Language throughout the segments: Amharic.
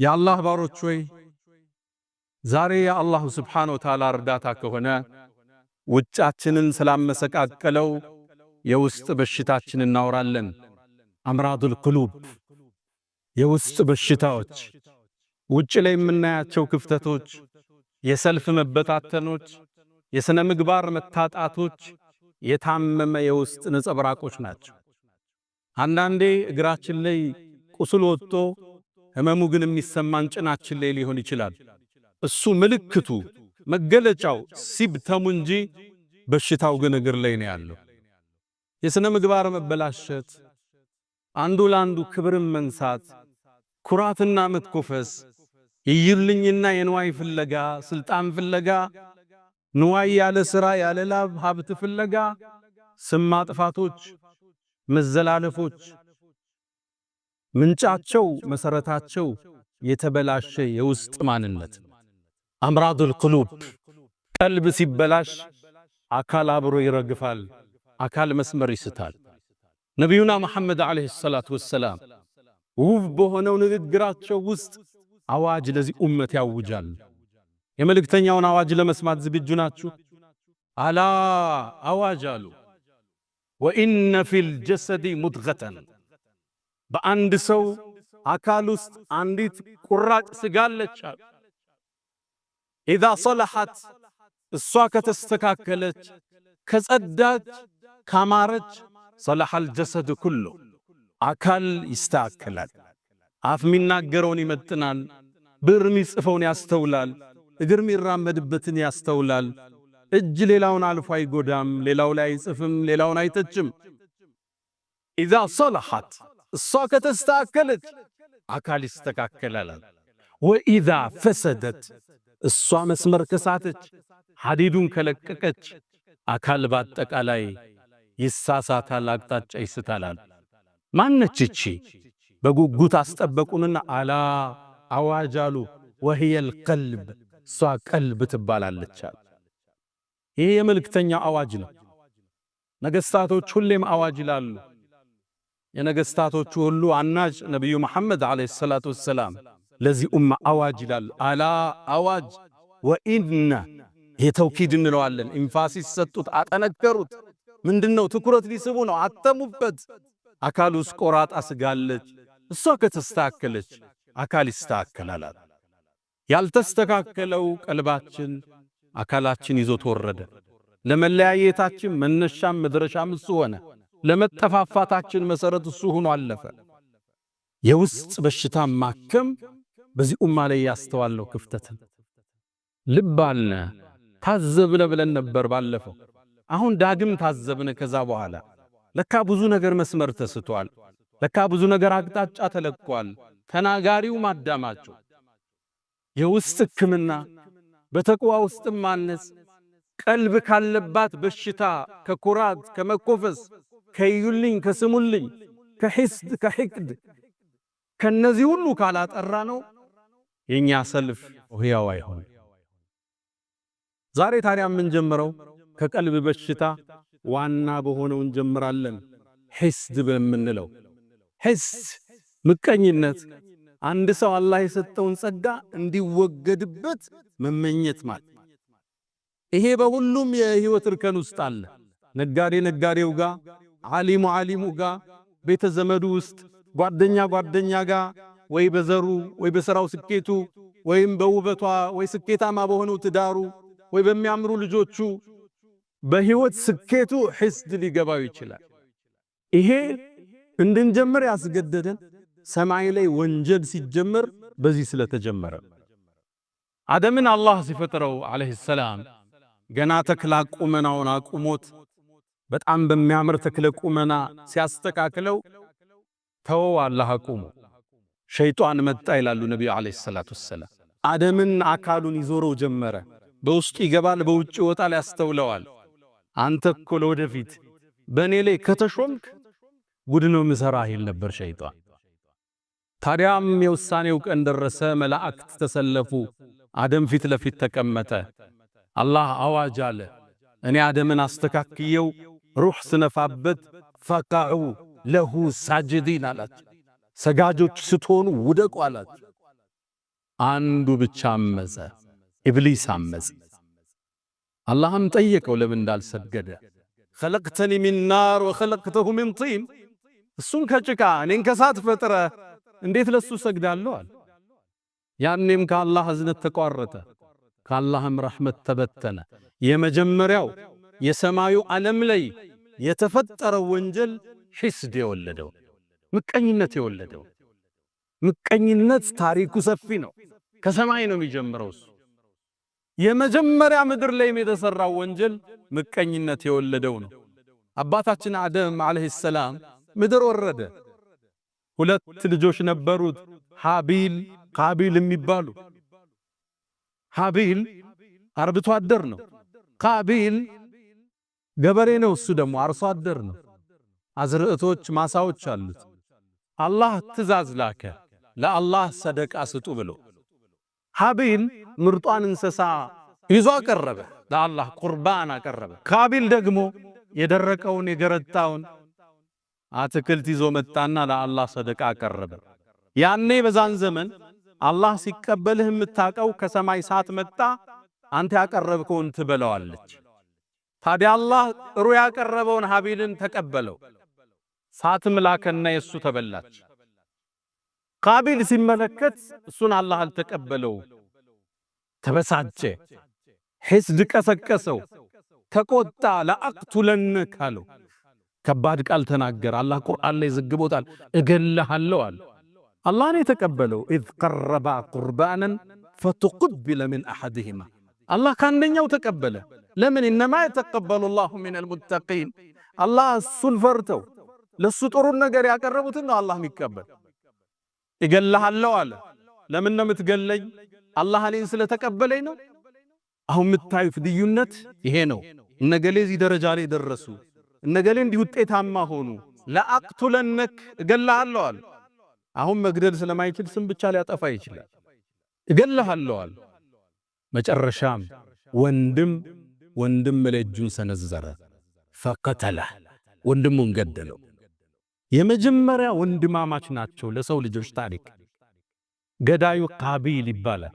የአላህ ባሮች ሆይ ዛሬ የአላሁ ስብሓነሁ ወተዓላ እርዳታ ከሆነ ውጫችንን ስላመሰቃቀለው የውስጥ በሽታችን እናወራለን። አምራዱል ቁሉብ የውስጥ በሽታዎች፣ ውጭ ላይ የምናያቸው ክፍተቶች፣ የሰልፍ መበታተኖች፣ የሥነ ምግባር መታጣቶች የታመመ የውስጥ ነጸብራቆች ናቸው። አንዳንዴ እግራችን ላይ ቁስል ወጥቶ ህመሙ ግን የሚሰማን ጭናችን ላይ ሊሆን ይችላል። እሱ ምልክቱ መገለጫው ሲብተሙ እንጂ በሽታው ግን እግር ላይ ነው ያለው። የሥነ ምግባር መበላሸት፣ አንዱ ለአንዱ ክብርን መንሳት፣ ኩራትና መትኮፈስ፣ ይይልኝና የንዋይ ፍለጋ፣ ስልጣን ፍለጋ፣ ንዋይ ያለ ሥራ ያለ ላብ ሀብት ፍለጋ፣ ስም ማጥፋቶች፣ መዘላለፎች ምንጫቸው መሰረታቸው የተበላሸ የውስጥ ማንነት። አምራዱል ቁሉብ ቀልብ ሲበላሽ አካል አብሮ ይረግፋል፣ አካል መስመር ይስታል። ነቢዩና መሐመድ ዓለይሂ ሰላቱ ወሰላም ውብ በሆነው ንግግራቸው ውስጥ አዋጅ ለዚህ ኡመት ያውጃል። የመልእክተኛውን አዋጅ ለመስማት ዝግጁ ናችሁ? አላ አዋጅ አሉ። ወኢነ ፊል ጀሰዲ ሙድገተን በአንድ ሰው አካል ውስጥ አንዲት ቁራጭ ስጋ አለች አሉ። ኢዛ ሰለሐት እሷ ከተስተካከለች፣ ከጸዳች፣ ካማረች ሰለሐል ጀሰድ ኩሉ አካል ይስተካከላል። አፍ የሚናገረውን ይመጥናል፣ ብዕር የሚጽፈውን ያስተውላል፣ እግር የሚራመድበትን ያስተውላል። እጅ ሌላውን አልፎ አይጎዳም፣ ሌላው ላይ አይጽፍም፣ ሌላውን አይተችም። ኢዛ ሰለሐት እሷ ከተስተካከለች አካል ይስተካከላል። ወኢዛ ፈሰደት እሷ መስመር ከሳተች፣ ሐዲዱን ከለቀቀች አካል በአጠቃላይ ይሳሳታል፣ አቅጣጫ ይስታላል። ማነች እቺ? በጉጉት አስጠበቁንና አላ አዋጅ አሉ። ወህየል ቀልብ እሷ ቀልብ ትባላለች። ይሄ የመልእክተኛ አዋጅ ነው። ነገስታቶች ሁሌም አዋጅ ይላሉ። የነገስታቶቹ ሁሉ አናጅ ነቢዩ መሐመድ ዓለይሂ ሰላቱ ወሰላም ለዚህ ኡማ አዋጅ ይላሉ። አላ አዋጅ ወኢነ ይሄ ተውኪድ እንለዋለን። ኢንፋሲስ ሰጡት፣ አጠነከሩት። ምንድነው? ትኩረት ሊስቡ ነው። አተሙበት። አካል ውስጥ ቆራጣ ስጋለች። እሷ ከተስተካከለች አካል ይስተካከላል። ያልተስተካከለው ቀልባችን አካላችን ይዞት ወረደ። ለመለያየታችን መነሻም መድረሻም እሱ ሆነ። ለመጠፋፋታችን መሰረት እሱ ሆኖ አለፈ። የውስጥ በሽታ ማከም በዚህ ኡማ ላይ ያስተዋለው ክፍተትን ልብ አልነ ታዘብነ ብለን ነበር ባለፈው። አሁን ዳግም ታዘብነ። ከዛ በኋላ ለካ ብዙ ነገር መስመር ተስቷል። ለካ ብዙ ነገር አቅጣጫ ተለቋል። ተናጋሪው ማዳማቸው የውስጥ ሕክምና በተቅዋ ውስጥ ማነጽ ቀልብ ካለባት በሽታ ከኩራት ከመኮፈስ ከይዩልኝ ከስሙልኝ ከሂስድ ከሂቅድ ከነዚህ ሁሉ ካላጠራ ነው የኛ ሰልፍ ህያው አይሆን። ዛሬ ታዲያ ምን ጀምረው ከቀልብ በሽታ ዋና በሆነው እንጀምራለን። ሂስድ በመንለው ሂስድ ምቀኝነት፣ አንድ ሰው አላህ የሰጠውን ጸጋ እንዲወገድበት መመኘት ማለት። ይሄ በሁሉም የህይወት እርከን ውስጥ አለ። ነጋዴ ነጋዴው ጋር፣ ዓሊሙ ዓሊሙ ጋር፣ ቤተ ዘመዱ ውስጥ፣ ጓደኛ ጓደኛ ጋር፣ ወይ በዘሩ ወይ በሥራው ስኬቱ ወይም በውበቷ ወይ ስኬታማ በሆነው ትዳሩ ወይ በሚያምሩ ልጆቹ በህይወት ስኬቱ ሂስድ ሊገባው ይችላል። ይሄ እንድንጀምር ያስገደደን ሰማይ ላይ ወንጀል ሲጀመር በዚህ ስለተጀመረ። አደምን አላህ ሲፈጥረው ዓለይሂ ሰላም ገና ተክለ ቁመናውን አቁሞት በጣም በሚያምር ተክለ ቁመና ሲያስተካክለው ተወው አላህ አቁሞ። ሸይጣን መጣ ይላሉ ነብዩ ዓለይሂ ሰላቱ ወሰላም። አደምን አካሉን ይዞረው ጀመረ። በውስጡ ይገባል፣ በውጭ ይወጣል፣ ያስተውለዋል። አንተ እኮ ለወደፊት በእኔ ላይ ከተሾምክ ጉድ ነው ምሰራህ ይል ነበር ሸይጣን። ታዲያም የውሳኔው ቀን ደረሰ። መላእክት ተሰለፉ። አደም ፊት ለፊት ተቀመጠ። አላህ አዋጅ አለ። እኔ አደምን አስተካክየው ሩህ ስነፋበት ፈቃዑ ለሁ ሳጅዲን አላቸው። ሰጋጆች ስትሆኑ ውደቁ አላቸው። አንዱ ብቻ አመፀ፣ ኢብሊስ አመፀ። አላህም ጠየቀው ለምን እንዳልሰገደ። ኸለቅተኒ ሚን ናር ወኸለቅተሁ ሚን ጢን፣ እሱን ከጭቃ እኔን ከሳት ፈጥረ እንዴት ለሱ ሰግዳለሁ አለ። ያኔም ከአላህ እዝነት ተቋረጠ፣ ከአላህም ረሕመት ተበተነ። የመጀመሪያው የሰማዩ ዓለም ላይ የተፈጠረው ወንጀል ሒስድ የወለደው ምቀኝነት የወለደው። ምቀኝነት ታሪኩ ሰፊ ነው፣ ከሰማይ ነው የሚጀምረው እሱ። የመጀመሪያ ምድር ላይ የተሰራው ወንጀል ምቀኝነት የወለደው ነው። አባታችን አደም አለይሂ ሰላም ምድር ወረደ። ሁለት ልጆች ነበሩት፣ ሃቢል ቃቢል የሚባሉ። ሃቢል አርብቶ አደር ነው፣ ቃቢል ገበሬ ነው። እሱ ደግሞ አርሶ አደር ነው። አዝርዕቶች ማሳዎች አሉት። አላህ ትእዛዝ ላከ ለአላህ ሰደቃ ስጡ ብሎ። ሃቢል ምርጧን እንስሳ ይዞ አቀረበ፣ ለአላህ ቁርባን አቀረበ። ቃቢል ደግሞ የደረቀውን የገረጣውን አትክልት ይዞ መጣና ለአላህ ሰደቃ አቀረበ። ያኔ በዛን ዘመን አላህ ሲቀበልህ የምታቀው ከሰማይ ሳት መጣ፣ አንተ ያቀረብከውን ትበለዋለች። ታዲያ አላህ ጥሩ ያቀረበውን ሃቢልን ተቀበለው፣ ሳትም ላከና የሱ ተበላች። ቃቢል ሲመለከት እሱን አላህ አልተቀበለው፣ ተበሳጨ፣ ሒስድ ቀሰቀሰው፣ ተቆጣ። ለአቅቱለነክ አለው፣ ከባድ ቃል ተናገረ። አላህ ቁርአን ላይ ዘግቦታል፣ እገልሃለሁ አለ። አላህ ነው የተቀበለው። ኢዝ ቀረባ ቁርባናን ፈተቁቢለ ሚን አሐድሂማ፣ አላህ ከአንደኛው ተቀበለ። ለምን? ኢነማ የተቀበሉ ላሁ ሚነል ሙተቂን፣ አላህ እሱን ፈርተው ለሱ ጥሩን ነገር ያቀረቡትን ነው አላህ የሚቀበል። እገልሃለሁ አለ። ለምን ነው የምትገለኝ? አላህ እኔን ስለተቀበለኝ ነው። አሁን የምታዩት ልዩነት ይሄ ነው። እነገሌ እዚህ ደረጃ ላይ ደረሱ፣ እነገሌ እንዲህ ውጤታማ ሆኑ። ለአቅቱለነክ እገልሃለሁ አለ። አሁን መግደል ስለማይችል ስም ብቻ ሊያጠፋ ይችላል። እገልሃለሁ አለ። መጨረሻም ወንድም ለእጁን ሰነዘረ፣ ፈቀተለህ፣ ወንድሙን ገደለው። የመጀመሪያ ወንድማማች ናቸው ለሰው ልጆች ታሪክ። ገዳዩ ቃቢል ይባላል።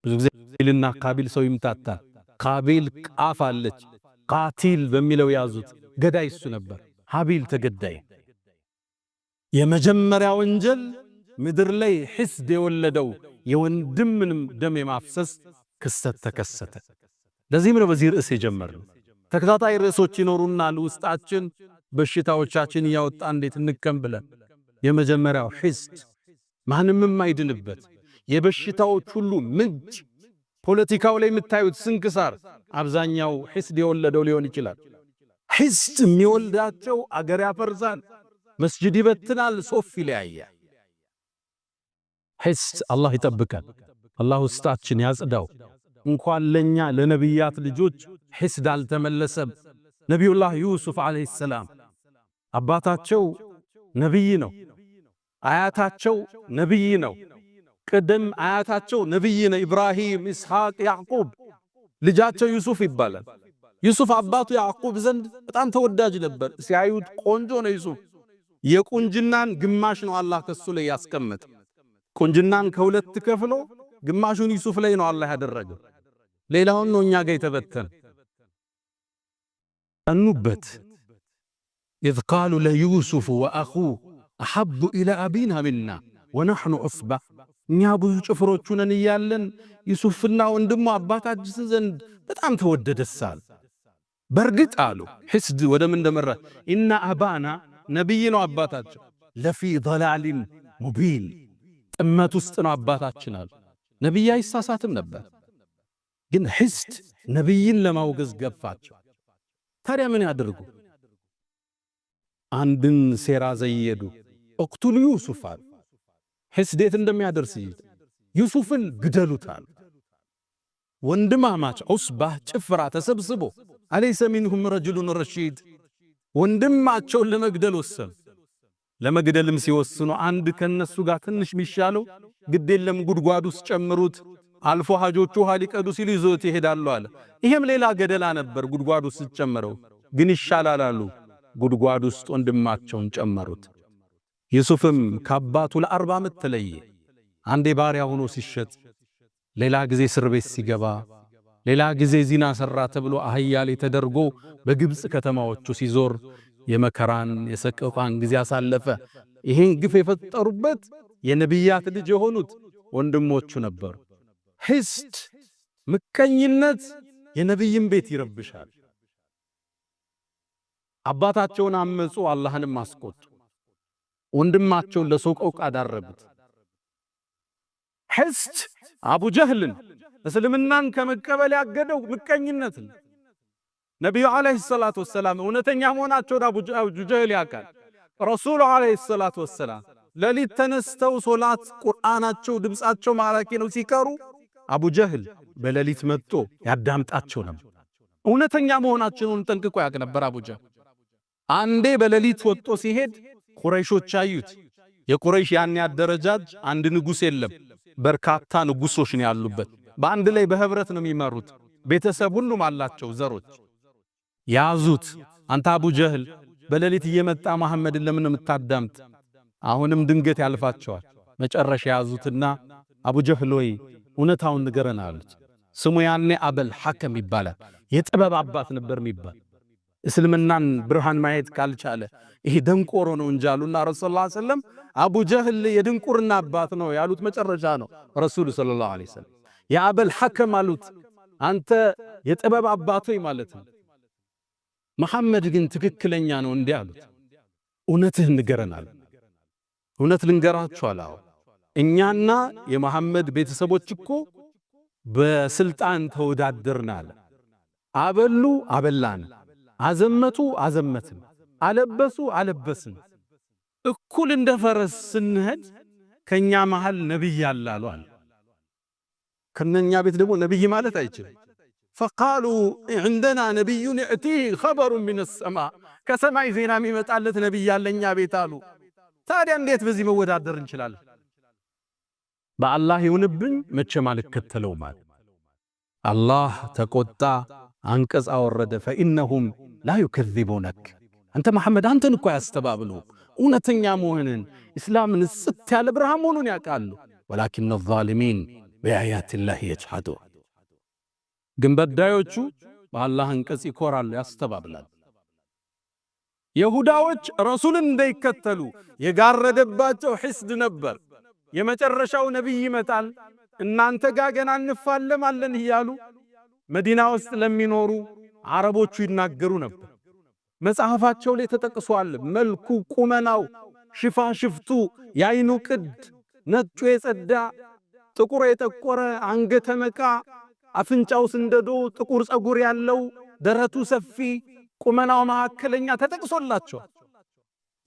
ብዙ ጊዜ ቃቢልና ቃቢል ሰው ይምታታል። ቃቢል ቃፍ አለች፣ ቃቲል በሚለው ያዙት። ገዳይ እሱ ነበር፣ ሃቢል ተገዳይ። የመጀመሪያ ወንጀል ምድር ላይ ሒስድ የወለደው የወንድምንም ደም የማፍሰስ ክስተት ተከሰተ። ለዚህም ነው በዚህ ርዕስ የጀመርነው። ተከታታይ ርዕሶች ይኖሩናል ውስጣችን በሽታዎቻችን እያወጣ እንዴት እንከም ብለን። የመጀመሪያው ሒስድ ማንም የማይድንበት የበሽታዎች ሁሉ ምንጭ። ፖለቲካው ላይ የምታዩት ስንክሳር አብዛኛው ሒስድ የወለደው ሊሆን ይችላል። ሒስድ የሚወልዳቸው አገር ያፈርሳል፣ መስጂድ ይበትናል፣ ሶፍ ይለያያል። ሒስድ አላህ ይጠብቃል። አላህ ውስጣችን ያጽዳው። እንኳን ለኛ ለነቢያት ልጆች ሒስድ አልተመለሰም። ነቢዩላህ ዩሱፍ ዓለይሂ ሰላም አባታቸው ነቢይ ነው፣ አያታቸው ነቢይ ነው። ቅድም አያታቸው ነቢይ ነው፣ ኢብራሂም፣ ኢስሐቅ፣ ያዕቁብ። ልጃቸው ዩሱፍ ይባላል። ዩሱፍ አባቱ ያዕቁብ ዘንድ በጣም ተወዳጅ ነበር። ሲያዩት ቆንጆ ነው ዩሱፍ። የቁንጅናን ግማሽ ነው አላህ ከሱ ላይ ያስቀመጠ። ቁንጅናን ከሁለት ከፍሎ ግማሹን ዩሱፍ ላይ ነው አላህ ያደረገው፣ ሌላውን ነው እኛ ጋር የተበተነ። አኑበት ኢዝ ቃሉ ለዩሱፍ ወአኹሁ አሐቡ ኢላ አቢና ሚና ወነሕኑ ዑስባ፣ እኛ ብዙ ጭፍሮቹ ነን እያለን ዩሱፍና ወንድሙ አባታችን ዘንድ በጣም ተወደደሳል። በርግጥ አሉ ሒስድ ወደ ምን እንደመራ ኢና አባና ነቢይ ነው አባታቸው፣ ለፊ ضላሊን ሙቢን፣ ጥመት ውስጥ ነው አባታችን አሉ። ነቢይ አይሳሳትም ነበር፣ ግን ሒስድ ነቢይን ለማውገዝ ገፋቸው። ታዲያ ምን ያደርጉ? አንድን ሴራ ዘየዱ። እቅቱሉ ዩሱፍ አሉ። ሒስድ የት እንደሚያደርስ ዩሱፍን ግደሉታል። ወንድማማች ዑስባህ ጭፍራ ተሰብስቦ አለይሰ ሚንሁም ረጅሉን ረሺድ፣ ወንድማቸውን ለመግደል ወሰኑ። ለመግደልም ሲወስኑ አንድ ከነሱ ጋር ትንሽ ሚሻለው ግዴለም ጉድጓድ ውስጥ ጨምሩት፣ አልፎ ሐጆቹ ውሃ ሊቀዱ ሲሉ ይዞት ይሄዳሉ አለ። ይሄም ሌላ ገደላ ነበር። ጉድጓድ ውስጥ ጨመረው ግን ይሻላል አሉ። ጉድጓድ ውስጥ ወንድማቸውን ጨመሩት። ዩሱፍም ከአባቱ ለ40 ዓመት ተለየ። አንዴ ባሪያ ሆኖ ሲሸጥ፣ ሌላ ጊዜ እስር ቤት ሲገባ፣ ሌላ ጊዜ ዚና ሰራ ተብሎ አህያ ላይ ተደርጎ በግብጽ ከተማዎቹ ሲዞር የመከራን የሰቀቃን ጊዜ አሳለፈ። ይሄን ግፍ የፈጠሩበት የነቢያት ልጅ የሆኑት ወንድሞቹ ነበሩ። ሒስድ ምቀኝነት የነቢይን ቤት ይረብሻል። አባታቸውን አመጹ፣ አላህንም አስቆጡ። ወንድማቸውን ለሰቆቃ ዳረጉት። ሒስድ አቡ ጀህልን እስልምናን ከመቀበል ያገደው ምቀኝነት ነው። ነቢዩ ዓለይሂ ሰላቱ ወሰላም እውነተኛ መሆናቸውን አቡ ጀህል ያውቃል። ረሱሉ ዓለይሂ ሰላቱ ወሰላም ሌሊት ተነስተው ሶላት ቁርአናቸው ድምጻቸው ማራኪ ነው ሲቀሩ አቡ ጀህል በሌሊት መጥቶ ያዳምጣቸው ነበር። እውነተኛ መሆናቸውን ጠንቅቆ ያውቅ ነበር አቡ ጀህል። አንዴ በሌሊት ወጥቶ ሲሄድ ቁረይሾች አዩት። የቁረይሽ ያን አደረጃጅ አንድ ንጉስ የለም፣ በርካታ ንጉሶች ነው ያሉበት። በአንድ ላይ በህብረት ነው የሚመሩት። ቤተሰብ ሁሉም አላቸው ዘሮች። ያዙት። አንተ አቡ ጀህል በሌሊት እየመጣ መሐመድን ለምን የምታዳምጥ? አሁንም ድንገት ያልፋቸዋል። መጨረሻ ያዙትና አቡ ጀህል ወይ እውነታውን ንገረን አሉት። ስሙ ያኔ አበል ሐከም ይባላል። የጥበብ አባት ነበር የሚባል። እስልምናን ብርሃን ማየት ካልቻለ ይሄ ደንቆሮ ነው እንጃሉና ረሱል ሰለላሁ ዐለይሂ ወሰለም አቡ ጀህል የድንቁርና አባት ነው ያሉት መጨረሻ ነው። ረሱል ሰለላሁ ዐለይሂ ወሰለም የአበል ሐከም አሉት፣ አንተ የጥበብ አባት ሆይ ማለት ነው። መሐመድ ግን ትክክለኛ ነው እንዲህ አሉት። እውነትህን ንገረናል። እውነት ልንገራችሁ አላው እኛና የመሐመድ ቤተሰቦች እኮ በስልጣን ተወዳደርናል። አበሉ አበላን፣ አዘመቱ አዘመትን፣ አለበሱ አለበስን። እኩል እንደ ፈረስ ስንሄድ ከኛ መሃል ነብይ ያላሉ አለ። ከነኛ ቤት ደግሞ ነብይ ማለት አይችልም። فقالوا عندنا نبي يأتيه خبر من السماء ከሰማይ ዜና የሚመጣለት ነብይ ያለኛ ቤት አሉ። ታዲያ እንዴት በዚህ መወዳደር እንችላለን? በአላህ ይሁንብኝ መቼም አልከተለው ማለት አላህ ተቆጣ፣ አንቀጽ አወረደ። فإنهم لا يكذبونك አንተ መሐመድ አንተን እኮ ያስተባብሉ እውነተኛ መሆንን እስላምን ጽት ያለ ብርሃን መሆኑን ያውቃሉ። ولكن الظالمين بآيات الله يجحدون ግን በዳዮቹ በአላህ አንቀጽ ይኮራሉ፣ ያስተባብላሉ። ይሁዳዎች ረሱልን እንዳይከተሉ የጋረደባቸው ሒስድ ነበር። የመጨረሻው ነብይ ይመጣል እናንተ ጋር ገና እንፋለማለን እያሉ መዲና ውስጥ ለሚኖሩ አረቦቹ ይናገሩ ነበር። መጽሐፋቸው ላይ ተጠቅሷል። መልኩ፣ ቁመናው፣ ሽፋሽፍቱ፣ ያይኑ ቅድ ነጩ የጸዳ ጥቁር የጠቆረ አንገተ መቃ አፍንጫው ስንደዶ ጥቁር ጸጉር ያለው ደረቱ ሰፊ ቁመናው መካከለኛ ተጠቅሶላቸው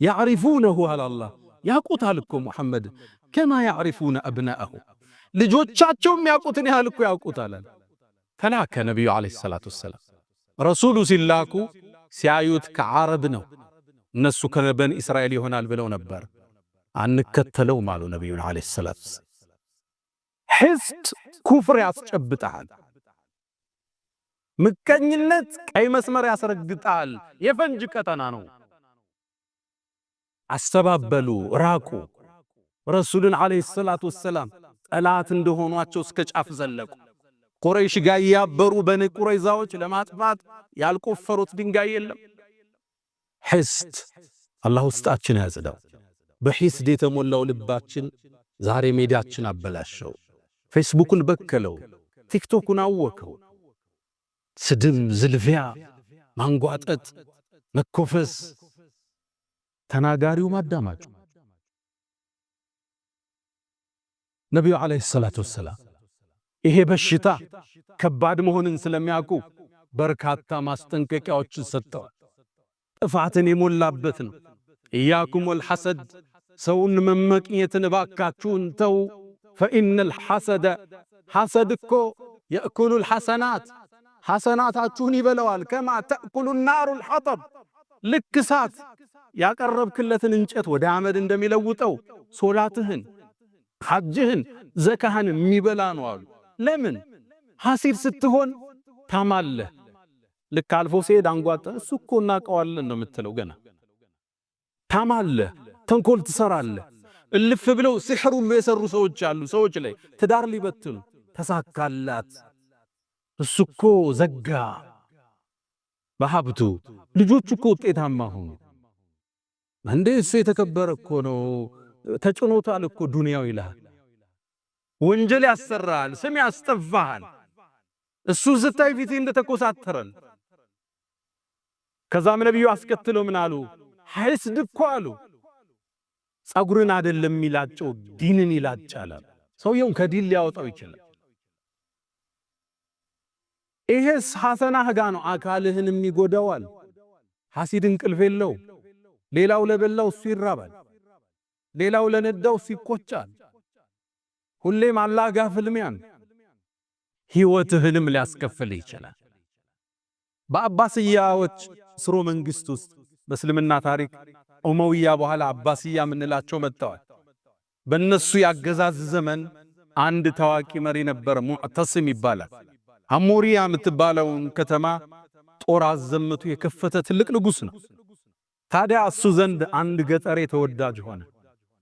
ያዕሪፉነሁ አላህ ያቁታል እኮ ሙሐመድ ከማ ያዕሪፉነ አብናአሁ ልጆቻቸውም ያቁትን ያህል እኮ ያቁታል። ተላከ ነብዩ አለይሂ ሰላቱ ወሰላም ረሱሉ ሲላኩ ሲያዩት ከዓረብ ነው። እነሱ ከበኒ እስራኤል ይሆናል ብለው ነበር። አንከተለው ማሉ ነብዩ አለይሂ ሰላቱ ወሰላም። ሒስድ ኩፍር ያስጨብጣል። ምቀኝነት ቀይ መስመር ያስረግጣል። የፈንጅ ቀጠና ነው። አስተባበሉ፣ ራቁ። ረሱልን አለይሂ ሰላቱ ወሰላም ጠላት እንደሆኗቸው እስከ ጫፍ ዘለቁ። ቁረይሽ ጋር ያበሩ በኒ ቁረይዛዎች ለማጥፋት ያልቆፈሩት ድንጋይ የለም። ሒስድ አላህ ውስጣችን ያጽዳው። በሒስድ የተሞላው ልባችን ዛሬ ሜዳችን አበላሸው። ፌስቡክን በከለው፣ ቲክቶክን አወከው። ስድብ፣ ዝልፊያ፣ ማንጓጠጥ፣ መኮፈስ፣ ተናጋሪው ማዳማጩ። ነቢዩ አለይሂ ሰላቱ ወሰላም ይሄ በሽታ ከባድ መሆንን ስለሚያውቁ በርካታ ማስጠንቀቂያዎችን ሰጥተዋል። ጥፋትን የሞላበት ነው። ኢያኩም ወልሐሰድ ሰውን መመቅኘትን ባካችሁን ተው። فإن الحسد حسد እኮ يأكل الحسنات ሐሰናታችሁን ይበላዋል። ከማ ተأكل النار الحطب ልክ እሳት ያቀረብክለትን እንጨት ወደ አመድ እንደሚለውጠው ሶላትህን፣ ሐጅህን፣ ዘካህን የሚበላ ነው አሉ። ለምን ሐሲድ ስትሆን ታማለህ። ልክ አልፎ ሲሄድ አንጓጠ እሱ እኮ እናቀዋለን ነው የምትለው። ገና ታማለህ፣ ተንኮል ትሰራለህ። እልፍ ብለው ሲሕሩ የሰሩ ሰዎች አሉ። ሰዎች ላይ ትዳር ሊበትኑ ተሳካላት። እሱኮ ዘጋ በሀብቱ፣ ልጆቹ እኮ ውጤታማ ሆኑ። እንዴ እሱ የተከበረ እኮ ነው፣ ተጭኖታል እኮ ዱንያው ይላል። ወንጀል ያሰራል፣ ስም ያስጠፋል። እሱ ስታይ ፊቴ እንደተኮሳተረን። ከዛም ነብዩ አስከትለው ምን አሉ? ሐስድ እኮ አሉ ጸጉርን አይደለም ይላጨው ዲንን ይላጫል። ሰውየውን ከዲን ሊያወጣው ይችላል። ይሄስ ሐሰናህ ጋ ነው አካልህንም ይጎዳዋል። ሐሲድ እንቅልፍ የለው። ሌላው ለበላው እሱ ይራባል፣ ሌላው ለነዳው እሱ ይቆጫል። ሁሌም አላህ ጋር ፍልሚያን ሕይወትህንም ሊያስከፍል ይችላል። በአባስያዎች ስሮ መንግስት ውስጥ በእስልምና ታሪክ ኡመውያ በኋላ አባስያ ምንላቸው መጥተዋል። በእነሱ ያገዛዝ ዘመን አንድ ታዋቂ መሪ ነበር፣ ሙዕተስም ይባላል። አሞሪያ የምትባለውን ከተማ ጦር አዘምቱ የከፈተ ትልቅ ንጉሥ ነው። ታዲያ እሱ ዘንድ አንድ ገጠሬ ተወዳጅ ሆነ።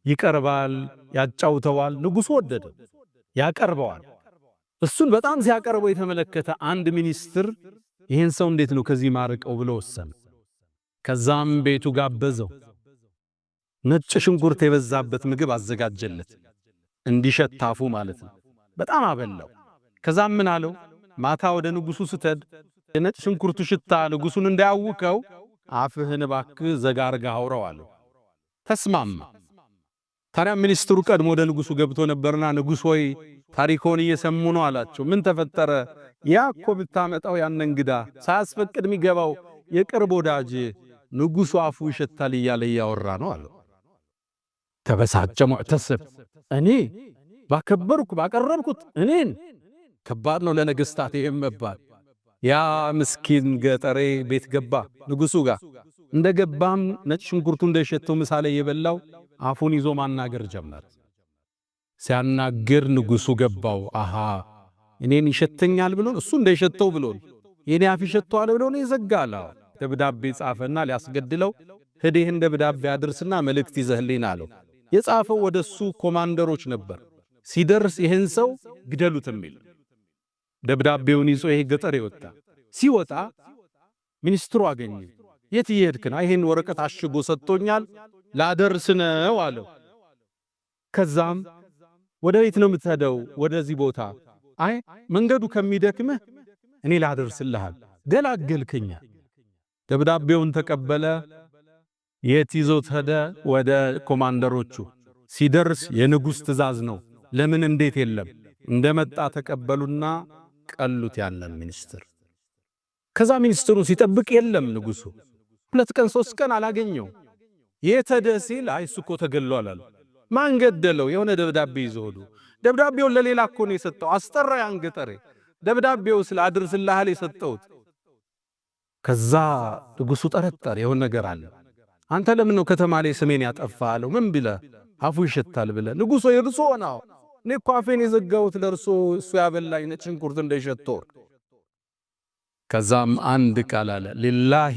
ይቀርባል፣ ያጫውተዋል። ንጉሡ ወደደ፣ ያቀርበዋል። እሱን በጣም ሲያቀርበው የተመለከተ አንድ ሚኒስትር ይህን ሰው እንዴት ነው ከዚህ ማርቀው ብሎ ወሰነ። ከዛም ቤቱ ጋበዘው። ነጭ ሽንኩርት የበዛበት ምግብ አዘጋጀለት፣ እንዲሸታፉ ማለት ነው። በጣም አበላው። ከዛም ምን አለው? ማታ ወደ ንጉሡ ስትሄድ የነጭ ሽንኩርቱ ሽታ ንጉሡን እንዳያውከው አፍህን እባክህ ዘጋርጋ አውራው አለው። ተስማማ። ታዲያ ሚኒስትሩ ቀድሞ ወደ ንጉሡ ገብቶ ነበርና ንጉሥ ሆይ ታሪኮን እየሰሙ ነው አላቸው። ምን ተፈጠረ? ያ እኮ ብታመጣው ያን እንግዳ ሳያስፈቅድ የሚገባው የቅርብ ወዳጅ ንጉሡ አፉ ይሸታል እያለ እያወራ ነው አለው። ተበሳጨ ሙዕተስብ። እኔ ባከበርኩ ባቀረብኩት እኔን ከባድ ነው ለነገሥታት ይሄም መባል። ያ ምስኪን ገጠሬ ቤት ገባ ንጉሡ ጋር። እንደገባም ነጭ ሽንኩርቱ እንደሸተው ምሳሌ የበላው አፉን ይዞ ማናገር ጀመረ። ሲያናግር ንጉሡ ገባው። አሃ እኔን ይሸተኛል ብሎ እሱ እንደሸተው ብሎ የኔ አፍ ይሸተዋል ብሎ ነው ይዘጋል። ደብዳቤ ጻፈና ሊያስገድለው ሄደህ ደብዳቤ አድርስና መልእክት ይዘህልኝ አለው። የጻፈው ወደሱ ኮማንደሮች ነበር። ሲደርስ ይሄን ሰው ግደሉት የሚል ደብዳቤውን ይዞ ይሄ ገጠር ይወጣ። ሲወጣ ሚኒስትሩ አገኘ። የት ይሄድክ ነው? ይሄን ወረቀት አሽጎ ሰጥቶኛል ላደርስ ነው አለው። ከዛም ወደ ቤት ነው የምትሄደው? ወደዚህ ቦታ። አይ መንገዱ ከሚደክምህ እኔ ላደርስልሃል፣ ገላገልከኛ። ደብዳቤውን ተቀበለ። የት ይዞት ሄደ? ወደ ኮማንደሮቹ። ሲደርስ የንጉሥ ትእዛዝ ነው። ለምን እንዴት የለም። እንደመጣ ተቀበሉና ቀሉት ያንን ሚኒስትር። ከዛ ሚኒስትሩ ሲጠብቅ የለም ንጉሡ። 2 ቀን 3 ቀን አላገኘው። የት ሄደ ሲል አይ እሱ እኮ ተገሏል አሉ። ማን ገደለው? የሆነ ደብዳቤ ይዞ ሄዱ። ደብዳቤውን ለሌላ እኮ ነው የሰጠው። አስጠራ ያን ገጠሬ። ደብዳቤው ስለ አድርስልሃል የሰጠውት። ከዛ ንጉሡ ጠረጠረ፣ የሆነ ነገር አለ። አንተ ለምን ነው ከተማ ላይ ስሜን ያጠፋለው? ምን ብለ አፉ ይሸታል ብለ? ንጉሡ ይርሶ ነው። እኔ እኮ አፌን የዘጋሁት ለርሶ እሱ ያበላኝ ነጭ ሽንኩርት እንደሸተው። ከዛም አንድ ቃል አለ፣ ሊላሂ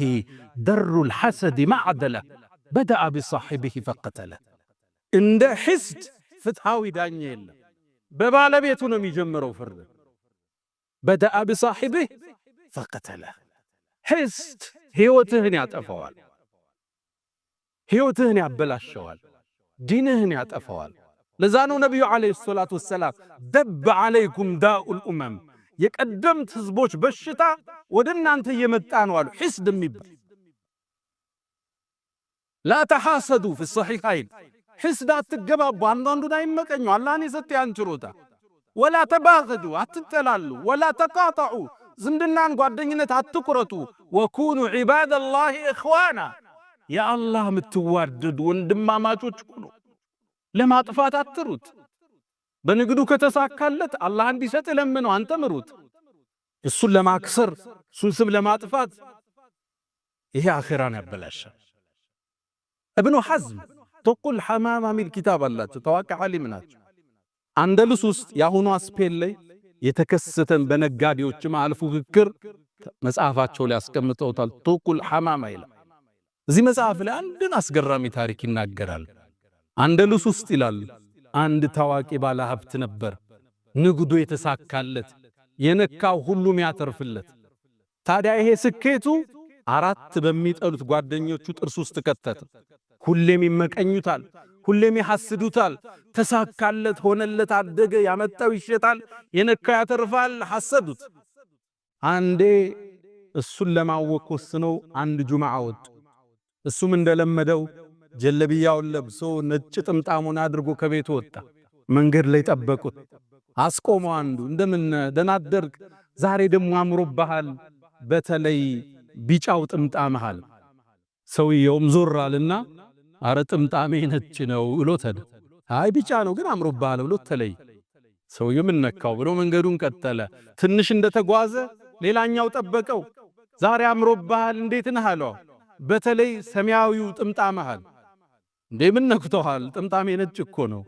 ደሩል ሐሰድ ማዕደለ በደአ ቢሳሒቢሂ ፈቀተለ። እንደ ሒስድ ፍትሃዊ ዳኛ የለም፣ በባለቤቱ ነው የሚጀምረው ፍርድ። በደአ ቢሳሒቢሂ ፈቀተለ። ሒስድ ሕይወትህን ያጠፋዋል፣ ሕይወትህን ያበላሸዋል፣ ዲንህን ያጠፋዋል። ለዛ ነው ነቢዩ ዓለይሂ ሰላቱ ወሰላም ደብ ዓለይኩም ዳኡል ኡመም፣ የቀደምት ህዝቦች በሽታ ወደ እናንተ እየመጣ ነው አሉ። ሒስድ የሚባል ላ ተሐሰዱ ፊ ሰሒሐይን፣ ሒስድ አትገባቡ፣ አንዳንዱን አይመቀኙ፣ አላህን የሰጠ ያንችሮታ። ወላ ተባገዱ፣ አትጠላሉ። ወላ ተቃጠዑ፣ ዝምድናን ጓደኝነት አትቁረጡ። ወኩኑ ዒባደላሂ እኽዋና፣ የአላህ የምትዋደዱ ወንድማማቾች ሁኑ። ለማጥፋት አትሩት። በንግዱ ከተሳካለት አላህ እንዲሰጥ ለምነው፣ አንተ ምሩት። እሱን ለማክሰር እሱን ስም ለማጥፋት ይሄ አኺራን ያበላሻል። እብኑ ሐዝም ተቁል ሐማማ ሚል ኪታብ አላቸው። ታዋቂ ዓሊም ናቸው። አንደሉስ ውስጥ የአሁኗ ስፔን ላይ የተከሰተን በነጋዴዎች መሃል ፉክክር መጽሐፋቸው ላይ አስቀምጠውታል። ተቁል ሐማማ ይላል። እዚህ መጽሐፍ ላይ አንድን አስገራሚ ታሪክ ይናገራል። አንደሉስ ውስጥ ይላል አንድ ታዋቂ ባለ ሀብት ነበር። ንግዱ የተሳካለት የነካው ሁሉም ያተርፍለት። ታዲያ ይሄ ስኬቱ አራት በሚጠሉት ጓደኞቹ ጥርስ ውስጥ ከተተ። ሁሌም ይመቀኙታል፣ ሁሌም ይሐስዱታል። ተሳካለት፣ ሆነለት፣ አደገ፣ ያመጣው ይሸጣል፣ የነካው ያተርፋል። ሐሰዱት። አንዴ እሱን ለማወቅ ወስነው አንድ ጁምዓ ወጡ። እሱም እንደለመደው ጀለብያውን ለብሶ ነጭ ጥምጣሙን አድርጎ ከቤቱ ወጣ። መንገድ ላይ ጠበቁት። አስቆመው። አንዱ እንደምን ደህና አደርክ? ዛሬ ደግሞ አምሮብሃል፣ በተለይ ቢጫው ጥምጣምሃል። ሰውየውም ዞር አለና አረ ጥምጣሜ ነጭ ነው ብሎ ተደ አይ ቢጫ ነው ግን አምሮብሃል ብሎ ተለይ። ሰውየው ምን ነካው ብሎ መንገዱን ቀጠለ። ትንሽ እንደተጓዘ ሌላኛው ጠበቀው። ዛሬ አምሮብሃል፣ እንዴት ነህ አለው። በተለይ ሰማያዊው ጥምጣምሃል። እንዴ ምን ነክቶሃል? ጥምጣሜ ነጭ እኮ ነው።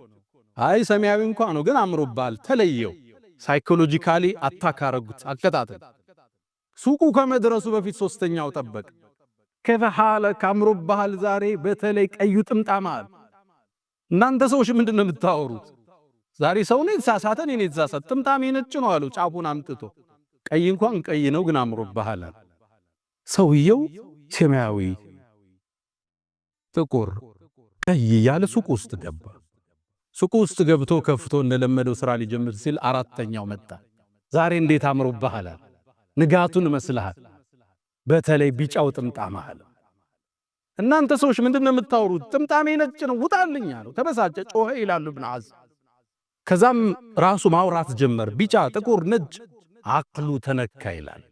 አይ ሰማያዊ እንኳን ነው ግን አምሮብሃል። ተለየው። ሳይኮሎጂካሊ አታክ አረጉት። አከታተል። ሱቁ ከመድረሱ በፊት ሶስተኛው ጠበቅ። ከፈሃለ ካምሮብሃል ዛሬ በተለይ ቀዩ ጥምጣምሃል። እናንተ ሰዎች ምንድነው የምታወሩት? ዛሬ ሰው ነው የተሳሳተ፣ እኔ ነኝ የተሳሳተ። ጥምጣሜ ነጭ ነው አሉ ጫፉን አምጥቶ። ቀይ እንኳን ቀይ ነው ግን አምሮብሃል። ሰውየው ሰማያዊ፣ ጥቁር፣ ቀይ ያለ ሱቅ ውስጥ ገባ። ሱቅ ውስጥ ገብቶ ከፍቶ እንደለመደው ስራ ሊጀምር ሲል አራተኛው መጣ። ዛሬ እንዴት አምሮብሃል፣ ንጋቱን መስልሃል፣ በተለይ ቢጫው ጥምጣምሃል። እናንተ ሰዎች ምንድነው የምታወሩት? ጥምጣሜ ነጭ ነው ውጣልኝ አለው። ተበሳጨ፣ ጮኸ ይላሉ ኢብኑ ሐዝም። ከዛም ራሱ ማውራት ጀመር። ቢጫ፣ ጥቁር፣ ነጭ አቅሉ ተነካ ይላል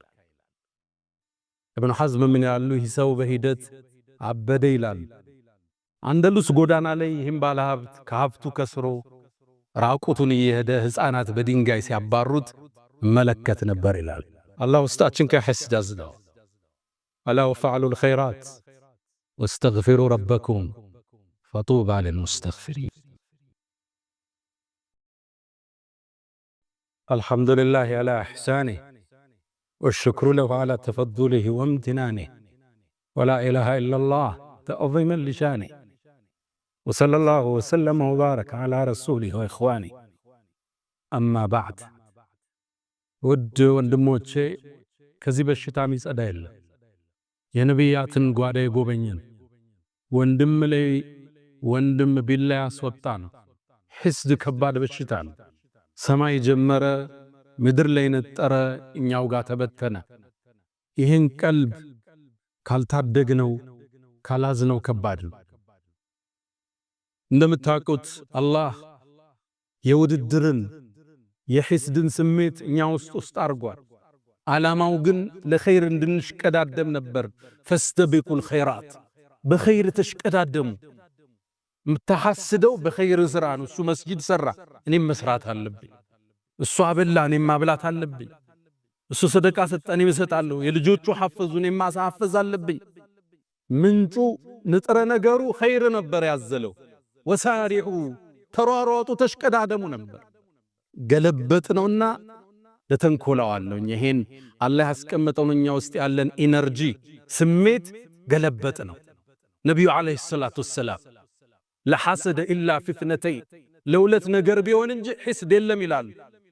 ኢብኑ ሐዝም። ምን ያሉ ይህ ሰው በሂደት አበደ ይላል። አንደሉስ ጎዳና ላይ ይህም ባለሀብት ከሀብቱ ከስሮ ራቁቱን እየሄደ ሕፃናት በድንጋይ ሲያባሩት መለከት ነበር ይላል። አላህ ውስጣችን ከሐስድ አዝለው። አላ ወፈዐሉ الخيرات واستغفروا ربكم فطوبى للمستغفرين. الحمد لله على إحسانه والشكر له على تفضله وامتنانه ولا إله إلا الله تعظيما لشانه وصلى الله وسلم وبارك على رسوله وإخوانه. أما بعد ውድ ወንድሞቼ ከዚህ በሽታ የሚጸዳ የለም። የነቢያትን ጓዳ የጎበኘን ወንድም ላይ ወንድም ቢላ ያስወጣ ነው። ሒስድ ከባድ በሽታ ነው። ሰማይ ጀመረ፣ ምድር ላይ ነጠረ፣ እኛው ጋር ተበተነ። ይህን ቀልብ ካልታደግነው ካላዝነው ከባድ ነው። እንደምታውቁት አላህ የውድድርን የሒስድን ስሜት እኛ ውስጥ አርጓል። ዓላማው ግን ለኸይር እንድንሽቀዳደም ነበር። ፈስተቢቁል ኸይራት፣ በኸይር ተሽቀዳደሙ። የምታሐስደው በኸይር ስራ ነው። እሱ መስጂድ ሰራ፣ እኔም መስራት አለብኝ። እሱ አበላ፣ እኔም ማብላት አለብኝ። እሱ ሰደቃ ሰጠ፣ እኔም እሰጣለሁ። የልጆቹ ሐፈዙ፣ እኔም ማሳሐፈዝ አለብኝ። ምንጩ ንጥረ ነገሩ ኸይር ነበር ያዘለው። ወሳሪዑ ተሯሯጡ፣ ተሽቀዳደሙ ነበር። ገለበጥ ነውና ለተንኮላዋለሁ። ይሄን አላህ ያስቀመጠው እኛ ውስጥ ያለን ኢነርጂ ስሜት ገለበጥ ነው። ነብዩ አለይሂ ሰላቱ ወሰላም ለሐሰደ ኢላ ፊትነተይ ለሁለት ነገር ቢሆን እንጂ ሒስድ የለም ይላሉ።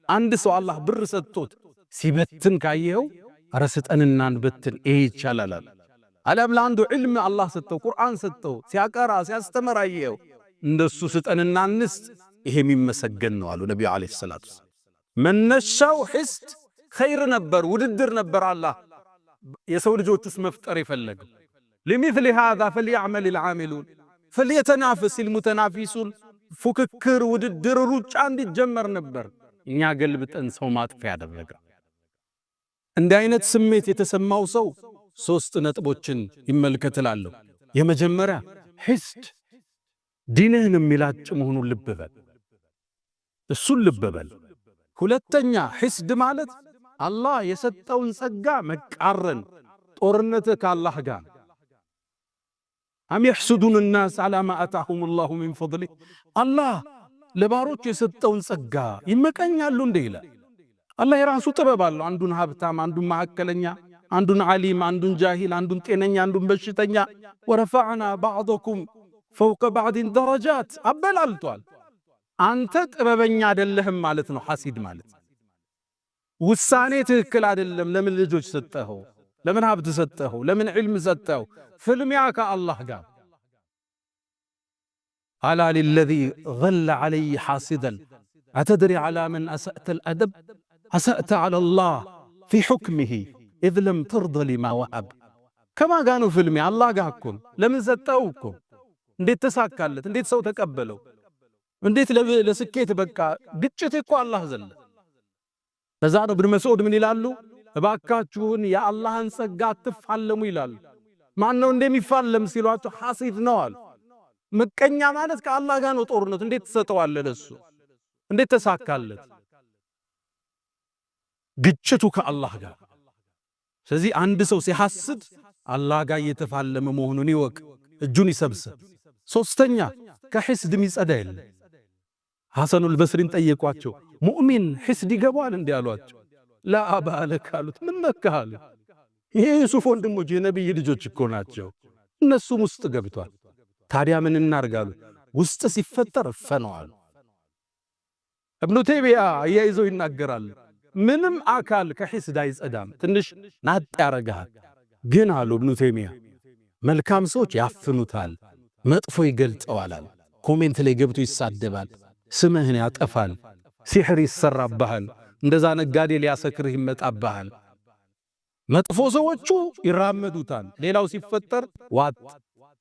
አንድ ሰው አላህ ብር ሰጥቶት ሲበትን ካየው አረ ስጠንና እንበትን ይሄ ይቻላል። አለም ለአንዱ ዒልም አላህ ሰጠው፣ ቁርአን ሰጠው፣ ሲያቀራ ሲያስተምር አየው፣ እንደሱ ስጠንና እንስጥ፣ ይሄ የሚመሰገን ነው አሉ ነብዩ አለይሂ ሰላቱ ወሰላም። መነሻው ሒስድ ኸይር ነበር፣ ውድድር ነበር። አላህ የሰው ልጆች ውስጥ መፍጠር የፈለገው ለሚስሊ هذا فليعمل العاملون فليتنافس المتنافسون። ፉክክር፣ ውድድር፣ ሩጫ እንዲጀመር ነበር። እኛ ገልብጠን ሰው ማጥፊያ ያደረገ። እንዲህ አይነት ስሜት የተሰማው ሰው ሶስት ነጥቦችን ይመልከትላለሁ። የመጀመሪያ ሒስድ ዲንህን የሚላጭ መሆኑን ልብ በል፣ እሱን ልብ በል። ሁለተኛ ሒስድ ማለት አላህ የሰጠውን ጸጋ መቃረን፣ ጦርነት ከአላህ ጋር። አም يحسدون الناس على ما آتاهم الله من فضله። አላህ ለባሮች የሰጠውን ጸጋ ይመቀኛሉ እንደ ይላል። አላህ የራሱ ጥበብ አለው። አንዱን ሀብታም፣ አንዱን መካከለኛ፣ አንዱን ዓሊም፣ አንዱን ጃሂል፣ አንዱን ጤነኛ፣ አንዱን በሽተኛ። ወረፈዕና ባዕضኩም ፈውቀ ባዕድን ደረጃት አበላልቷል። አንተ ጥበበኛ አይደለህም ማለት ነው። ሐሲድ ማለት ውሳኔ ትክክል አይደለም። ለምን ልጆች ሰጠኸው? ለምን ሀብት ሰጠኸው? ለምን ዒልም ሰጠኸው? ፍልሚያ ከአላህ ጋር አላ ሊለዚ ገለ ዐለይ ሐሲደን አተድሪ ዐላ መን አሰእተ ልአደብ አሰእተ ዐላ ላህ ፊ ሑክሚሂ ኢዝ ለም ተርደ ሊማ ወሀብ። ከማን ጋር ነው ፍልሚያ? አላህ ጋር እኮ። ለምን ሰጠኸው እኮ። እንዴት ተሳካለት? እንዴት ሰው ተቀበለው? እንዴት ለስኬት በቃ? ግጭት እኮ አላህ ዘለ። በዛ ነው ኢብኑ መስዑድ ምን ይላሉ? እባካችሁን የአላህን ጸጋ አትፋለሙ ይላሉ። ማን ነው እንደሚፋለም ሲሏቸው ሐሲድ ነው አሉ። ምቀኛ ማለት ከአላህ ጋር ነው ጦርነቱ። እንዴት ተሰጠዋለህ ለሱ? እንዴት ተሳካለት? ግጭቱ ከአላህ ጋር። ስለዚህ አንድ ሰው ሲሐስድ አላህ ጋር እየተፋለመ መሆኑን ይወቅ፣ እጁን ይሰብስብ። ሶስተኛ ከሕስድ የሚጸዳ የለም። ሐሰኑል በስሪን ጠየቋቸው፣ ሙእሚን ሕስድ ይገባዋል እንዲህ አሏቸው። ለአባለክ አሉት። ምን ነካህ አሉ። ይሄ ዩሱፍ ወንድሞች የነቢይ ልጆች እኮ ናቸው፣ እነሱም ውስጥ ገብቷል። ታዲያ ምን እናርጋሉ? ውስጥ ሲፈጠር ፈነዋል። እብኑ ተይሚያ አያይዘው ይናገራሉ። ምንም አካል ከሕስድ አይጸዳም፣ ትንሽ ናጥ ያረጋል። ግን አሉ እብኑ ተይሚያ መልካም ሰዎች ያፍኑታል፣ መጥፎ ይገልጸዋል። ኮሜንት ላይ ገብቶ ይሳደባል፣ ስምህን ያጠፋል፣ ሲሕር ይሰራብሃል፣ እንደዛ ነጋዴ ሊያሰክርህ ይመጣብሃል። መጥፎ ሰዎቹ ይራመዱታል። ሌላው ሲፈጠር ዋጥ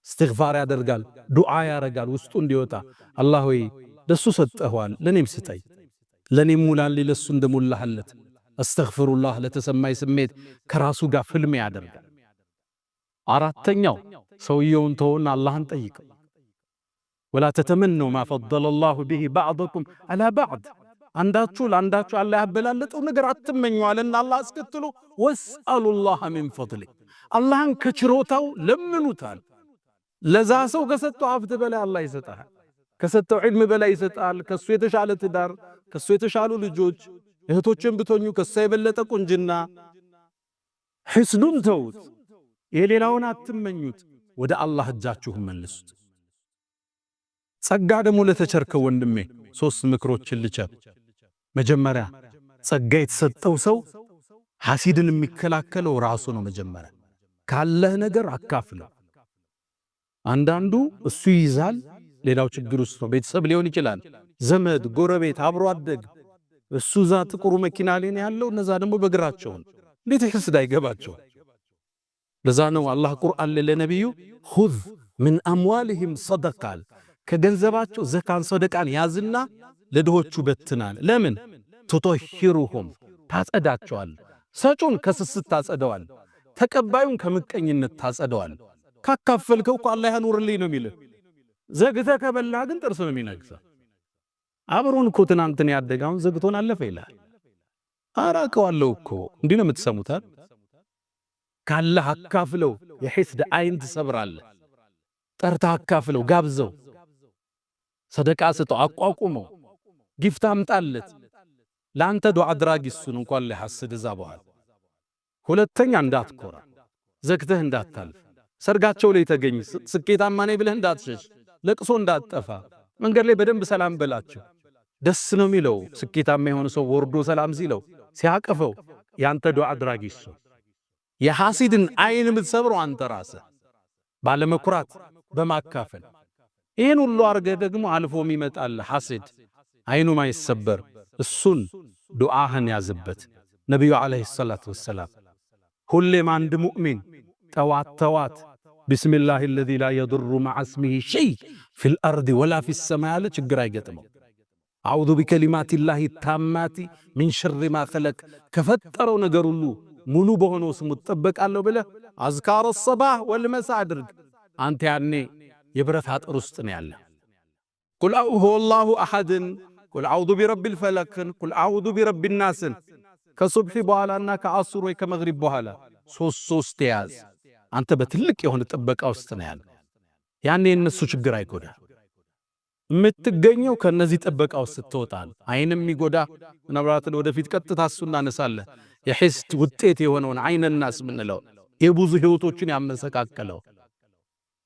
እስትግፋር ያደርጋል፣ ዱዓ ያረጋል ውስጡ እንዲወጣ። አላህ ሆይ ለሱ ሰጠኸዋል፣ ለኔም ስጠኝ፣ ለኔም ሙላልኝ ለሱ እንደሞላህለት። አስተግፍሩላህ ለተሰማይ ስሜት ከራሱ ጋር ፍልም ያደርጋል። አራተኛው ሰውየውን ተውና አላህን ጠይቀው። ወላ ተተመነው ማ ፈደለ ላሁ ቢሂ ባዕደኩም አላ ባዕድ። አንዳችሁ ለአንዳችሁ አላህ ያበላለጠው ነገር አትመኙ አለና አላህ አስከትሎ ወስአሉላህ ሚን ፈድሊ፣ አላህን ከችሮታው ለምኑታል። ለዛ ሰው ከሰጠው ሀብት በላይ አላህ ይሰጣል። ከሰጠው ዒልም በላይ ይሰጣል። ከሱ የተሻለ ትዳር፣ ከሱ የተሻሉ ልጆች፣ እህቶችን ብትሆኑ ከሱ የበለጠ ቁንጅና። ሕስዱን ተውት፣ የሌላውን አትመኙት፣ ወደ አላህ እጃችሁን መልሱት። ጸጋ ደግሞ ለተቸርከው ወንድሜ ሶስት ምክሮችን ልቸር። መጀመሪያ ጸጋ የተሰጠው ሰው ሐሲድን የሚከላከለው ራሱ ነው። መጀመሪያ ካለህ ነገር አካፍለው። አንዳንዱ እሱ ይይዛል፣ ሌላው ችግር ውስጥ ነው። ቤተሰብ ሊሆን ይችላል፣ ዘመድ፣ ጎረቤት፣ አብሮ አደግ። እሱ ዛ ጥቁሩ መኪና ላይ ያለው፣ እነዛ ደግሞ በእግራቸው። እንዴት ሕስድ አይገባቸው? ለዛ ነው አላህ ቁርአን ለነብዩ ኹዝ ምን አምዋልህም ሰደቃል፣ ከገንዘባቸው ዘካን ሰደቃን ያዝና ለድሆቹ በትናል። ለምን? ትጦሂሩሁም ታጸዳቸዋል። ሰጩን ከስስት ታጸደዋል፣ ተቀባዩን ከምቀኝነት ታጸደዋል። ካካፈልከው እኮ አላህ ያኑርልኝ ነው የሚልህ። ዘግተህ ከበላህ ግን ጥርስ ነው የሚነግሰው። አብሮን እኮ ትናንትን ያደጋውን ዘግቶን አለፈ ይላል። አራቀዋለሁ እኮ እንዲህ ነው የምትሰሙታል። ካለህ አካፍለው፣ የሕስድ አይን ትሰብራለህ። ጠርተህ አካፍለው፣ ጋብዘው፣ ሰደቃ ስጠው፣ አቋቁመው፣ ጊፍት አምጣለት። ለአንተ ዱዓ አድራጊ እሱን እንኳን ሊሐስድ እዛ በኋላ። ሁለተኛ እንዳትኮራ፣ ዘግተህ እንዳታልፍ። ሰርጋቸው ላይ ተገኝ፣ ስኬታማ ነኝ ብለህ እንዳትሸሽ፣ ለቅሶ እንዳትጠፋ። መንገድ ላይ በደንብ ሰላም በላቸው። ደስ ነው የሚለው ስኬታማ የሆነ ሰው ወርዶ ሰላም ሲለው ሲያቀፈው፣ ያንተ ዱዓ አድራጊ እሱ። የሐሲድን አይን የምትሰብረው አንተ ራስህ ባለመኩራት በማካፈል። ይህን ሁሉ አርገህ ደግሞ አልፎም ይመጣል ሐሲድ አይኑ ማይሰበር። እሱን ዱዓህን ያዝበት። ነቢዩ ዓለይሂ ሰላቱ ወሰላም ሁሌም አንድ ሙእሚን ጠዋት ተዋት ቢስሚላሂ አለዚ ላ የዱሩ መዓ እስሚሂ ሸይ ፊል አርድ ወላ ፊ ሰማይ ያለ ችግር አይገጥመው። አዑዙ ቢከሊማቲላሂ ታማቲ ሚን ሸሪ ማ ኸለቅ፣ ከፈጠረው ነገር ሁሉ ሙሉ በሆነው ስሙ እጠበቃለሁ ብለህ አዝካረ ሰባህ ወልመሳ አድርግ። አንተ ያኔ የብረት አጥር ውስጥ ነው ያለ። ቁል ሁወላሁ አሐድን፣ ቁል አዑዙ ቢረቢል ፈለቅን፣ ቁል አዑዙ ቢረቢን ናስን ከሱብሒ በኋላና ከዐሱር ወይ ከመግሪብ በኋላ ሶስት ያዝ። አንተ በትልቅ የሆነ ጥበቃ ውስጥ ነው ያለ። ያኔ እነሱ ችግር አይጎዳ። የምትገኘው ከነዚህ ጥበቃ ውስጥ ስትወጣል። አይንም የሚጎዳ ምናልባትን ወደፊት ቀጥታ እሱ እናነሳለን። የሕስድ ውጤት የሆነውን አይነ ናስ ምንለው የብዙ ህይወቶችን ያመሰቃቀለው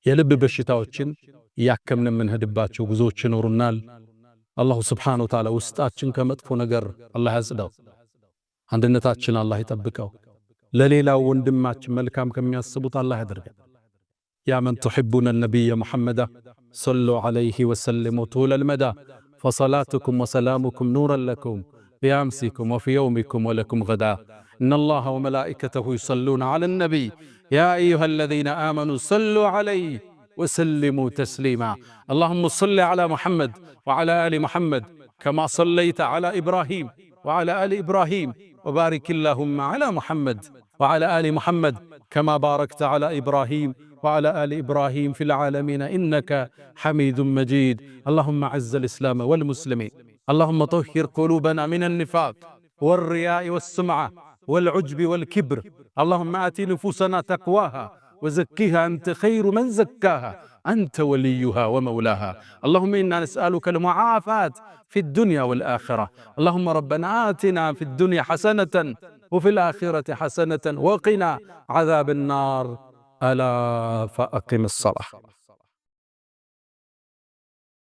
የልብ በሽታዎችን እያከምን የምንሄድባቸው ብዙዎች ይኖሩናል። አላሁ ስብሓነሁ ወተዓላ ውስጣችን ከመጥፎ ነገር አላህ ያጽዳው። አንድነታችን አላህ ይጠብቀው። ለሌላው ወንድማችን መልካም ከሚያስቡት አላህ ያደርገን። ያ መን ቱሒቡነ ነቢየ ሙሐመዳ ሰሉ ዐለይሂ ወሰሊሙ ጡለል መዳ ፈሰላቱኩም ወሰላሙኩም ኑረን ለኩም ፊ አምሲኩም ወፊ የውሚኩም ወለኩም ገዳ ኢነላሃ ወመላኢከተሁ ዩሰሉነ ዐለን ነቢይ ያ አዩሃ አለዚነ አመኑ ሰሉ ዐለይሂ وسلموا تسليما اللهم صل على محمد وعلى آل محمد كما صليت على إبراهيم وعلى آل إبراهيم وبارك اللهم على محمد وعلى آل محمد كما باركت على إبراهيم وعلى آل إبراهيم في العالمين إنك حميد مجيد اللهم عز الإسلام والمسلمين اللهم طهر قلوبنا من النفاق والرياء والسمعة والعجب والكبر اللهم آت نفوسنا تقواها وزكها أنت خير من زكاها أنت وليها ومولاها اللهم إنا نسألك المعافاة في الدنيا والآخرة اللهم ربنا آتنا في الدنيا حسنة وفي الآخرة حسنة وقنا عذاب النار ألا فأقم الصلاة.